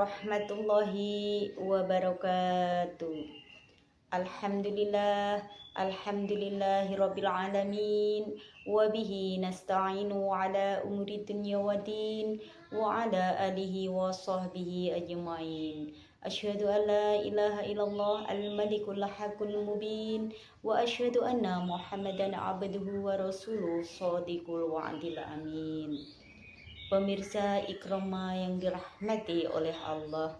warahmatullahi wabarakatuh. Alhamdulillah, alhamdulillahirabbil alamin, wa bihi nasta'inu ala umuri dunya waddin, wa ala alihi wa sahbihi ajmain. Asyhadu an la ilaha illallah al-malikul haqqul mubin, wa asyhadu anna Muhammadan abduhu wa rasuluh shadiqul wa'dil amin. Pemirsa ikroma yang dirahmati oleh Allah,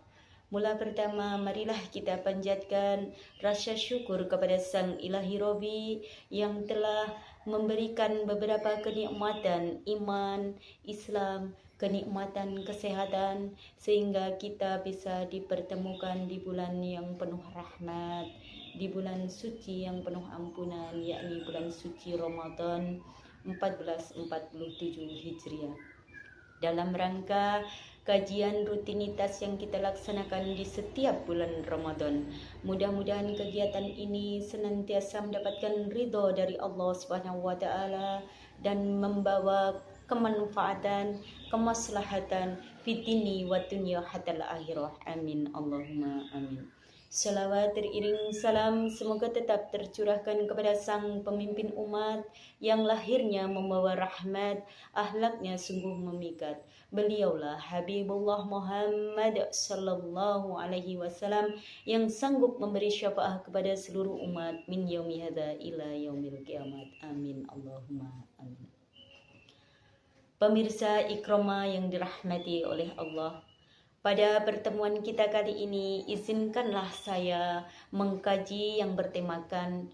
mula pertama marilah kita panjatkan rasa syukur kepada Sang Ilahi Robi yang telah memberikan beberapa kenikmatan iman, Islam, kenikmatan kesehatan, sehingga kita bisa dipertemukan di bulan yang penuh rahmat, di bulan suci yang penuh ampunan, yakni bulan suci Ramadan 1447 Hijriah. Dalam rangka kajian rutinitas yang kita laksanakan di setiap bulan Ramadan, mudah-mudahan kegiatan ini senantiasa mendapatkan ridho dari Allah Subhanahu wa taala dan membawa kemanfaatan, kemaslahatan fitini wa dunya hatal akhirah. Amin Allahumma amin. Salawat teriring salam semoga tetap tercurahkan kepada sang pemimpin umat yang lahirnya membawa rahmat, akhlaknya sungguh memikat. Beliaulah Habibullah Muhammad sallallahu alaihi wasallam yang sanggup memberi syafaat kepada seluruh umat min yaumi hadza ila yaumil kiamat. Amin Allahumma amin. Pemirsa ikroma yang dirahmati oleh Allah, pada pertemuan kita kali ini, izinkanlah saya mengkaji yang bertemakan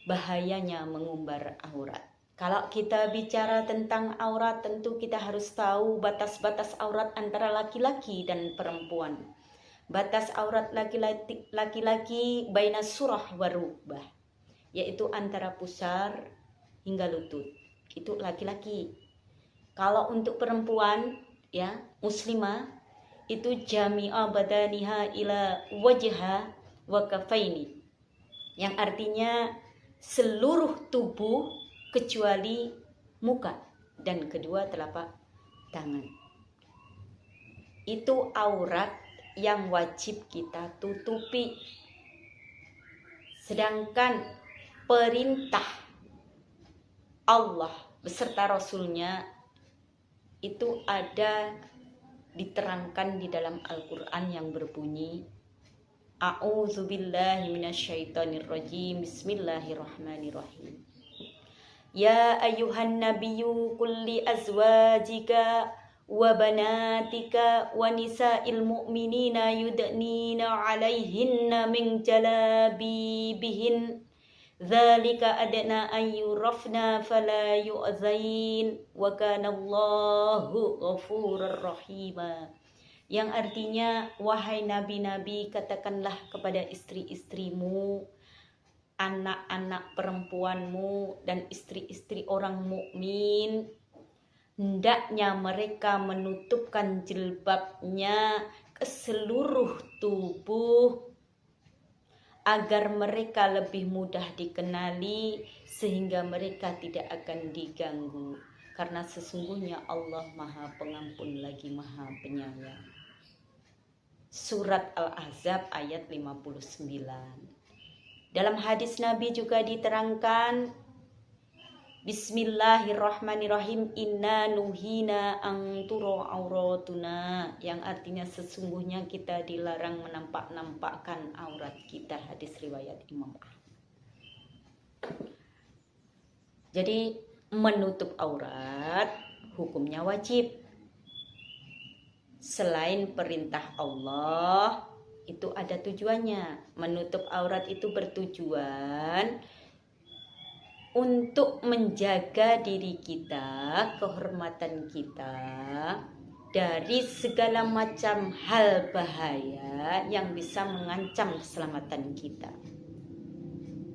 bahayanya mengumbar aurat. Kalau kita bicara tentang aurat, tentu kita harus tahu batas-batas aurat antara laki-laki dan perempuan. Batas aurat laki-laki baina surah wa rukbah, yaitu antara pusar hingga lutut. Itu laki-laki. Kalau untuk perempuan, ya, muslimah, itu jami'a badaniha ila wajha wa kafaini, yang artinya seluruh tubuh kecuali muka dan kedua telapak tangan. Itu aurat yang wajib kita tutupi. Sedangkan perintah Allah beserta Rasulnya itu ada diterangkan di dalam Al-Quran yang berbunyi A'udzubillahi minasyaitonirrajim, Bismillahirrahmanirrahim. Ya ayyuhan nabiyyu kulli azwajika wa banatika wa nisa'il mu'minina yudnina 'alaihinna min jalabibihin dzalika adna ayyurafna fala yu'zain wa kana Allahu ghafurur rahima, yang artinya wahai nabi-nabi, katakanlah kepada istri-istrimu, anak-anak perempuanmu dan istri-istri orang mukmin, hendaknya mereka menutupkan jilbabnya ke seluruh tubuh agar mereka lebih mudah dikenali sehingga mereka tidak akan diganggu, karena sesungguhnya Allah Maha Pengampun lagi Maha Penyayang. Surat Al-Ahzab ayat 59. Dalam hadis Nabi juga diterangkan Bismillahirrahmanirrahim, inna nuhina ang turo auratuna, yang artinya sesungguhnya kita dilarang menampak-nampakkan aurat kita. Hadis riwayat Imam Ahmad. Jadi menutup aurat hukumnya wajib. Selain perintah Allah, itu ada tujuannya. Menutup aurat itu bertujuan untuk menjaga diri kita, kehormatan kita dari segala macam hal bahaya yang bisa mengancam keselamatan kita.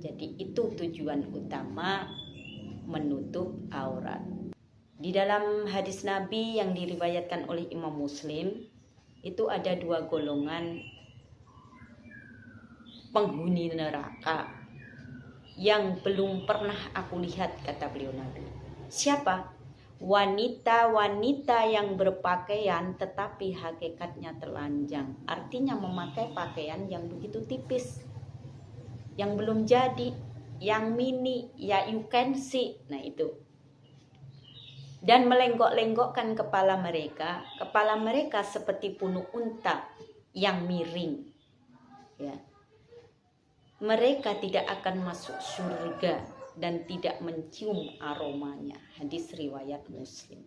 Jadi itu tujuan utama menutup aurat. Di dalam hadis Nabi yang diriwayatkan oleh Imam Muslim, itu ada dua golongan penghuni neraka yang belum pernah aku lihat, kata beliau Nabi. Siapa? wanita-wanita yang berpakaian tetapi hakikatnya telanjang, artinya memakai pakaian yang begitu tipis, yang belum jadi, yang mini, ya you can see. Nah itu. Dan melenggok-lenggokkan kepala mereka seperti punuk unta yang miring. Ya. Mereka tidak akan masuk surga dan tidak mencium aromanya. Hadis riwayat Muslim.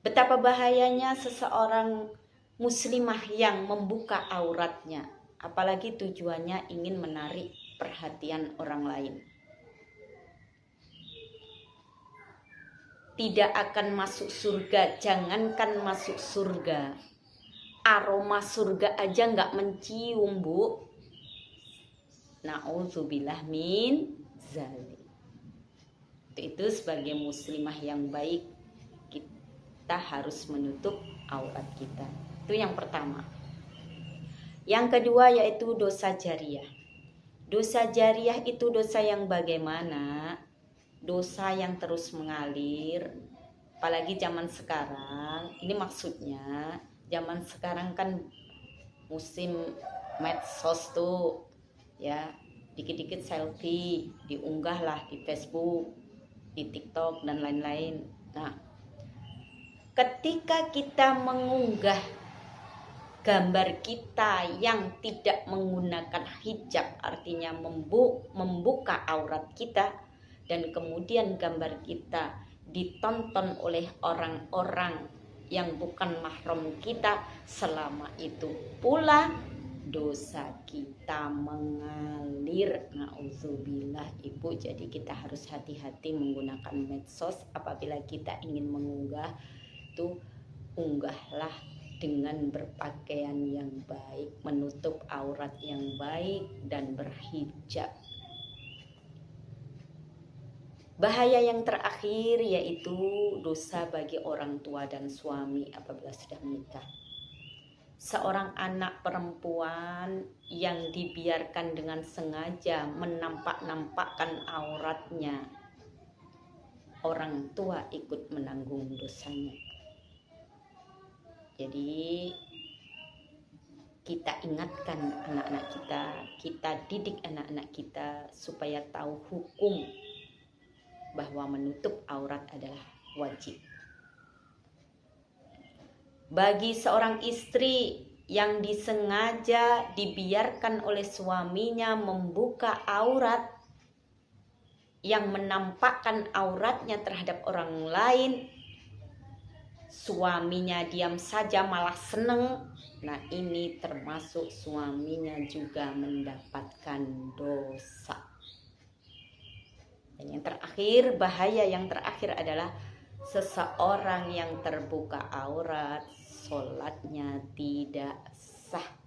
Betapa bahayanya seseorang muslimah yang membuka auratnya, apalagi tujuannya ingin menarik perhatian orang lain. Tidak akan masuk surga, jangankan masuk surga, aroma surga aja nggak mencium, Bu. Na'udzubillah min zalik. Itu sebagai muslimah yang baik, kita harus menutup aurat kita. Itu yang pertama. Yang kedua yaitu dosa jariyah. Dosa jariyah itu dosa yang bagaimana? Dosa yang terus mengalir, apalagi zaman sekarang. Ini maksudnya zaman sekarang kan musim medsos tuh, ya, dikit-dikit selfie diunggah lah di Facebook, di TikTok dan lain-lain. Nah, ketika kita mengunggah gambar kita yang tidak menggunakan hijab, artinya membuka aurat kita, dan kemudian gambar kita ditonton oleh orang-orang yang bukan mahram kita, selama itu pula dosa kita mengalir. Na'udzubillah, Ibu. Jadi kita harus hati-hati menggunakan medsos. Apabila kita ingin mengunggah, tuh unggahlah dengan berpakaian yang baik, menutup aurat yang baik, dan berhijab. Bahaya yang terakhir yaitu dosa bagi orang tua dan suami apabila sudah menikah. Seorang anak perempuan yang dibiarkan dengan sengaja menampak-nampakkan auratnya, orang tua ikut menanggung dosanya. Jadi kita ingatkan anak-anak kita didik anak-anak kita supaya tahu hukum bahwa menutup aurat adalah wajib. Bagi seorang istri yang disengaja dibiarkan oleh suaminya membuka aurat, yang menampakkan auratnya terhadap orang lain, suaminya diam saja malah seneng, nah ini termasuk suaminya juga mendapatkan dosa. Dan yang terakhir, bahaya yang terakhir adalah seseorang yang terbuka aurat, sholatnya tidak sah.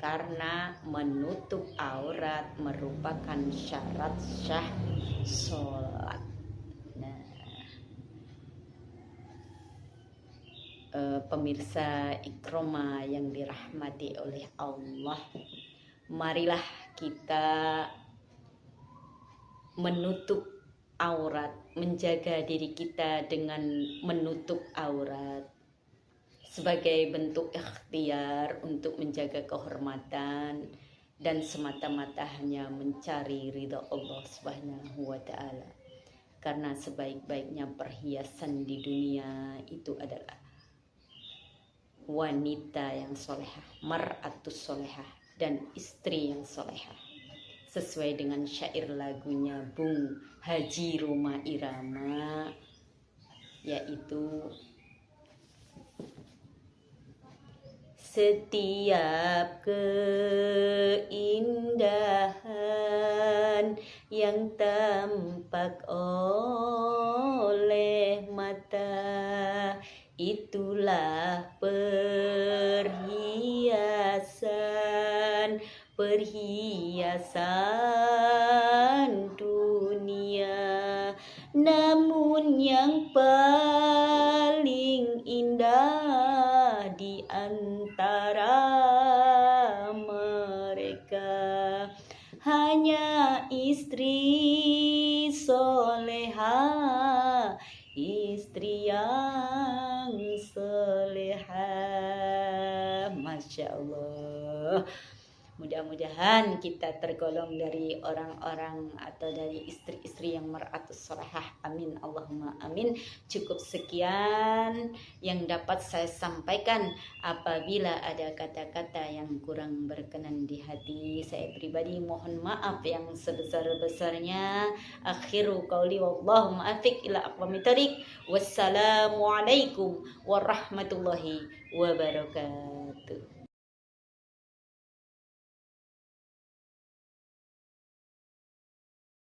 Karena menutup aurat merupakan syarat sah sholat. Nah, pemirsa Ikroma yang dirahmati oleh Allah, marilah kita menutup aurat, menjaga diri kita dengan menutup aurat sebagai bentuk ikhtiar untuk menjaga kehormatan dan semata-mata hanya mencari ridha Allah Subhanahu wa ta'ala. Karena sebaik-baiknya perhiasan di dunia itu adalah wanita yang solehah, mar'atus solehah, dan istri yang solehah. Sesuai dengan syair lagunya Bung Haji Roma Irama, yaitu setiap keindahan yang tampak oleh mata, itulah perhiasan dunia. Namun yang paling indah di antara mereka hanya istri soleha Allah. Mudah-mudahan kita tergolong dari orang-orang atau dari istri-istri yang mar'atus salihah. Amin, Allahumma amin. Cukup sekian yang dapat saya sampaikan. Apabila ada kata-kata yang kurang berkenan di hati, saya pribadi mohon maaf yang sebesar-besarnya. Akhiru qauli wallahu muwaffiq ila aqwamit thoriq. Wassalamualaikum warahmatullahi wabarakatuh.